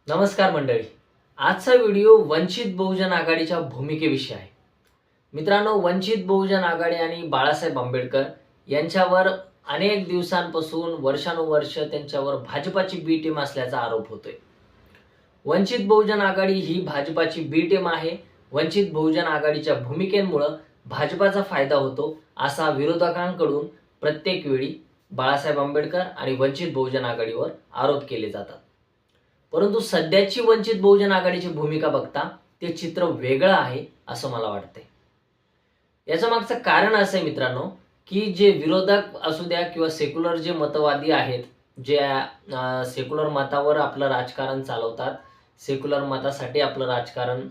नमस्कार मंडळी. आजचा व्हिडिओ वंचित बहुजन आघाडीच्या भूमिकेविषयी आहे. मित्रांनो, वंचित बहुजन आघाडी आणि बाळासाहेब आंबेडकर यांच्यावर अनेक दिवसांपासून वर्षानुवर्ष त्यांच्यावर भाजपाची बी टीम असल्याचा आरोप होतोय. वंचित बहुजन आघाडी ही भाजपाची बी टीम आहे. वंचित बहुजन आघाडीच्या भूमिकेमुळे भाजपाचा फायदा होतो असा विरोधकांकडून प्रत्येक वेळी बाळासाहेब आंबेडकर आणि वंचित बहुजन आघाडीवर आरोप केले जातात. परंतु सध्याची वंचित बहुजन आघाडीची भूमिका बघता ते चित्र वेगळं आहे असं मला वाटतंय. याचं मागचं कारण असं आहे मित्रांनो, की जे विरोधक असू द्या किंवा सेक्युलर जे मतवादी आहेत, जे सेक्युलर मतावर आपलं राजकारण चालवतात, सेक्युलर मतासाठी आपलं राजकारण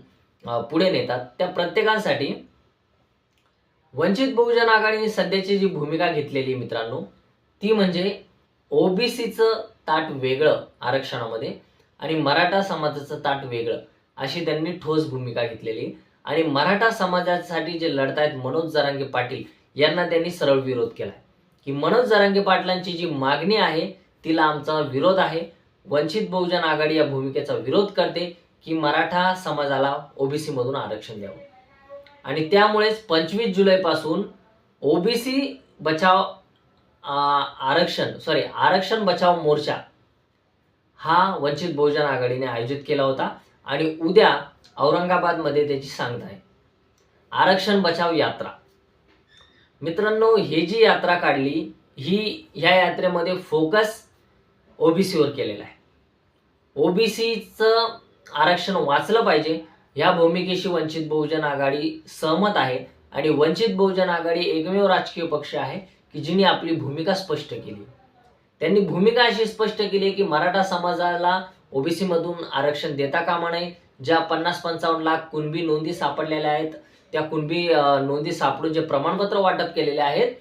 पुढे नेतात, त्या प्रत्येकांसाठी वंचित बहुजन आघाडीने सध्याची जी भूमिका घेतलेली मित्रांनो, ती म्हणजे ओबीसीचं ताट वेगळं आरक्षणामध्ये आणि मराठा समाजाचं ताट वेगळं अशी त्यांनी ठोस भूमिका घेतलेली. आणि मराठा समाजासाठी जे लढतायत मनोज जरांगे पाटील यांना त्यांनी सरळ विरोध केलाय, की मनोज जरांगे पाटलांची जी मागणी आहे तिला आमचा विरोध आहे. वंचित बहुजन आघाडी या भूमिकेचा विरोध करते की मराठा समाजाला ओबीसी मधून आरक्षण द्यावं. आणि त्यामुळेच 25 जुलैपासून ओबीसी बचाव आरक्षण बचाव मोर्चा हा वंचित बहुजन आघाडीने आयोजित केला होता आणि उद्या औरंगाबादमध्ये त्याची सांगता आहे. आरक्षण बचाव यात्रा. मित्रांनो, ही जी यात्रा काढली ह्या यात्रेमध्ये फोकस ओबीसीवर केलेला आहे. ओबीसीचं आरक्षण वाचलं पाहिजे या भूमिकेशी वंचित बहुजन आघाडी सहमत आहे. आणि वंचित बहुजन आघाडी एकमेव राजकीय पक्ष आहे की जिने आपली भूमिका स्पष्ट केली. त्यांनी भूमिका अशी स्पष्ट केली की मराठा समाजाला ओबीसी मधून आरक्षण देता कामा नये. ज्या 50-55 लाख कुणबी नोंदी सापडलेल्या आहेत, त्या कुणबी नोंदी सापडून जे प्रमाणपत्र वाटप केलेले आहेत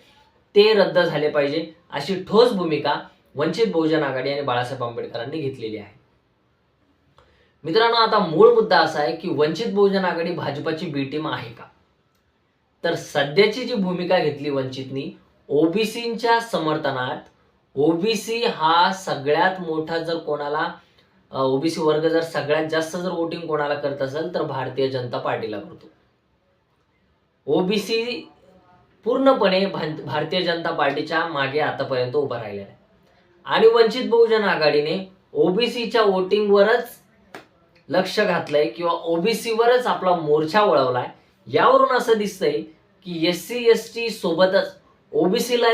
ते रद्द झाले पाहिजे अशी ठोस भूमिका वंचित बहुजन आघाडी आणि बाळासाहेब आंबेडकरांनी घेतलेली आहे. मित्रांनो, आता मूळ मुद्दा असा आहे की वंचित बहुजन आघाडी भाजपाची बी टीम आहे का? तर सध्याची जी भूमिका घेतली वंचितनी ओबीसींच्या समर्थनात, ओबीसी हा सगळ्यात मोठा जर कोणाला ओबीसी वर्ग जर सगळ्यात जास्त जर वोटिंग कोणाला करत असेल तर भारतीय जनता पार्टीला करतो. ओबीसी पूर्णपणे भारतीय जनता पार्टीच्या मागे आतापर्यंत उभा राहिलेला आहे. आणि वंचित बहुजन आघाडीने ओबीसीच्या वोटिंगवरच लक्ष घातलंय किंवा ओबीसीवरच आपला मोर्चा वळवलाय. यावरून असं दिसतंय की एससी एसटी सोबतच ओबीसीला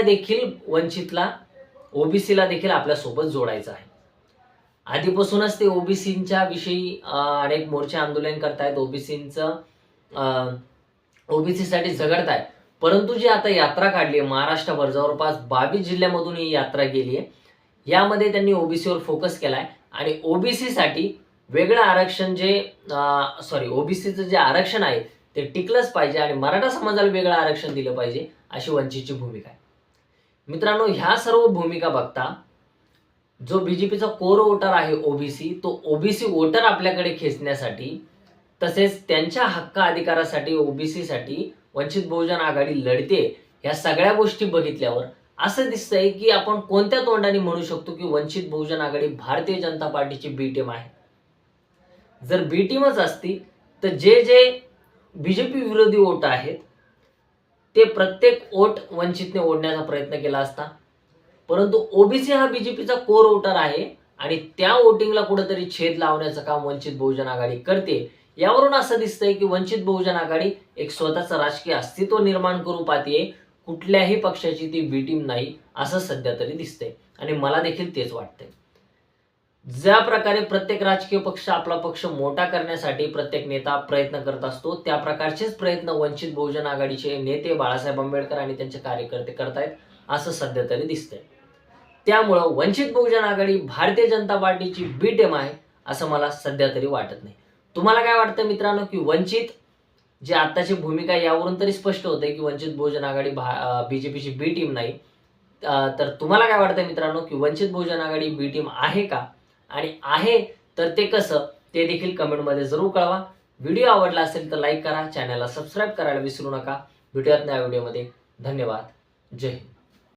देखील आपल्या सोबत जोडायचं आहे. आधीपासूनच ते ओबीसींच्या विषयी अनेक मोर्चे आंदोलन करतायत, ओबीसीसाठी झगडतायत. परंतु जी आता यात्रा काढली आहे महाराष्ट्रभर, जवळपास 22 जिल्ह्यामधून ही यात्रा गेली आहे, यामध्ये त्यांनी ओबीसीवर फोकस केलाय. आणि ओबीसीसाठी वेगळं आरक्षण ओबीसीचं जे आरक्षण आहे ते टिकलंच पाहिजे आणि मराठा समाजाला वेगळं आरक्षण दिलं पाहिजे अशी वंचितची भूमिका आहे. मित्रांनो, ह्या सर्व भूमिका बघता जो बीजेपीचा कोर वोटर आहे ओबीसी, तो ओबीसी वोटर आपल्याकडे खेचण्यासाठी तसेच त्यांच्या हक्क अधिकारासाठी ओबीसीसाठी वंचित बहुजन आघाडी लढते. या सगळ्या गोष्टी बघितल्यावर असं दिसतंय की आपण कोणत्या तोंडाने म्हणू शकतो की वंचित बहुजन आघाडी भारतीय जनता पार्टीची बी टीम आहे. जर बी टीमच असती तर जे बीजेपी विरोधी वोट आहेत ते प्रत्येक वोट वंचितने ओढण्याचा प्रयत्न केला असता. परंतु ओबीसी हा बीजेपीचा कोर वोटर आहे आणि त्या वोटिंगला कुठेतरी छेद लावण्याचं काम वंचित बहुजन आघाडी करते. यावरून असं दिसतंय की वंचित बहुजन आघाडी एक स्वतःचं राजकीय अस्तित्व निर्माण करू पाहतीये. कुठल्याही पक्षाची ती बी टीम नाही असं सध्या तरी दिसतंय आणि मला देखील तेच वाटतंय. ज्या प्रकारे प्रत्येक राजकीय पक्ष आपला पक्ष मोठा करण्यासाठी प्रत्येक नेता प्रयत्न करत असतो, त्या प्रकारचेच प्रयत्न वंचित बहुजन आघाडीचे नेते बाळासाहेब आंबेडकर आणि त्यांचे कार्यकर्ते करतायत असं सध्या तरी दिसतंय. त्यामुळं वंचित बहुजन आघाडी भारतीय जनता पार्टीची बी टीम आहे असं मला सध्या तरी वाटत नाही. तुम्हाला काय वाटतं मित्रांनो, की वंचित जी आत्ताची भूमिका यावरून तरी स्पष्ट होते की वंचित बहुजन आघाडी बीजेपीची बी टीम नाही. तर तुम्हाला काय वाटतं मित्रांनो, की वंचित बहुजन आघाडी बी टीम आहे का? आणि आहे तर ते कसं, ते देखील कमेंटमध्ये जरूर कळवा. व्हिडिओ आवडला असेल तर लाईक करा, चॅनलला सबस्क्राईब करायला विसरू नका. भेटूयात नव्या व्हिडिओमध्ये. धन्यवाद. जय हिंद.